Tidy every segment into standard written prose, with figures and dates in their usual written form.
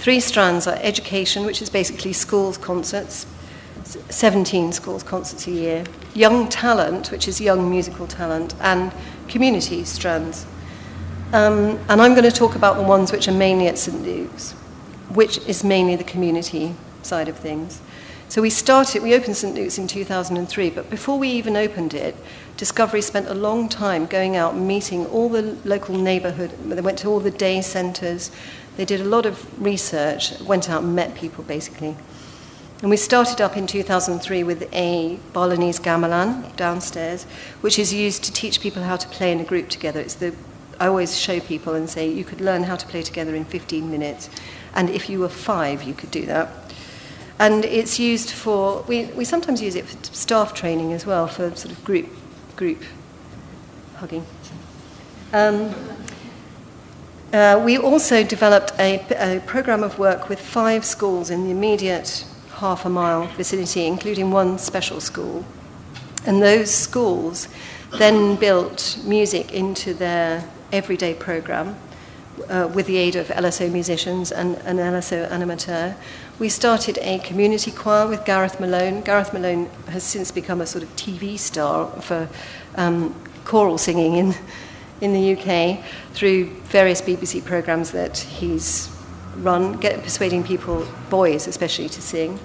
3 strands are education, which is basically schools concerts, 17 schools concerts a year, young talent, which is young musical talent, and community strands. And I'm going to talk about the ones which are mainly at St Luke's, which is mainly the community side of things. So we opened St Luke's in 2003, but before we even opened it, Discovery spent a long time going out and meeting all the local neighbourhood. They went to all the day centres. They did a lot of research, went out and met people, basically. And we started up in 2003 with a Balinese gamelan downstairs, which is used to teach people how to play in a group together. I always show people and say, you could learn how to play together in 15 minutes. And if you were 5, you could do that. And it's used for, we sometimes use it for staff training as well, for sort of group hugging. We also developed a program of work with 5 schools in the immediate half-a-mile vicinity, including 1 special school. And those schools then built music into their everyday program with the aid of LSO musicians and an LSO animateur. We started a community choir with Gareth Malone. Gareth Malone has since become a sort of TV star for choral singing in the UK through various BBC programmes that he's run, persuading people, boys especially, to sing.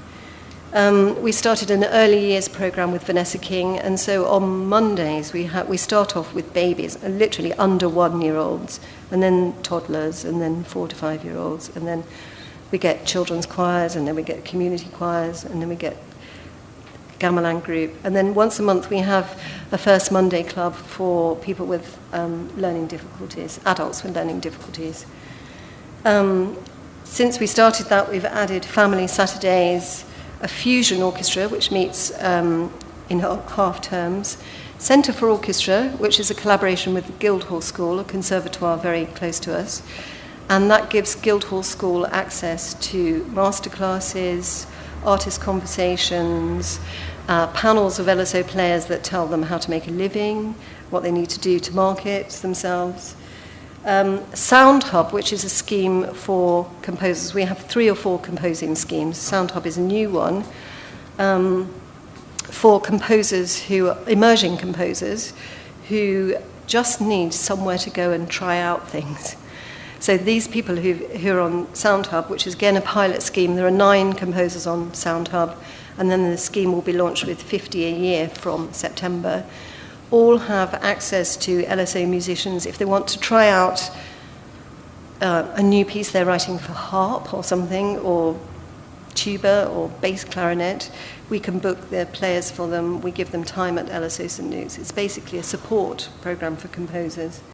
We started an early years programme with Vanessa King, and so on Mondays we start off with babies, literally under 1-year-olds, and then toddlers, and then 4 to 5-year-olds, and then we get children's choirs, and then we get community choirs, and then we get gamelan group, and then once a month we have a First Monday club for people with learning difficulties, adults with learning difficulties. Since we started that, we've added Family Saturdays, a fusion orchestra, which meets in half terms, Centre for Orchestra, which is a collaboration with the Guildhall School, a conservatoire very close to us, and that gives Guildhall School access to masterclasses, artist conversations, panels of LSO players that tell them how to make a living, what they need to do to market themselves. Sound Hub, which is a scheme for composers. We have 3 or 4 composing schemes. Sound Hub is a new one for composers emerging composers who just need somewhere to go and try out things. So these people who are on Sound Hub, which is again a pilot scheme, there are 9 composers on Sound Hub, and then the scheme will be launched with 50 a year from September, all have access to LSO musicians if they want to try out a new piece they're writing for harp or something, or tuba or bass clarinet. We can book their players for them. We give them time at LSO St Luke's. It's basically a support program for composers.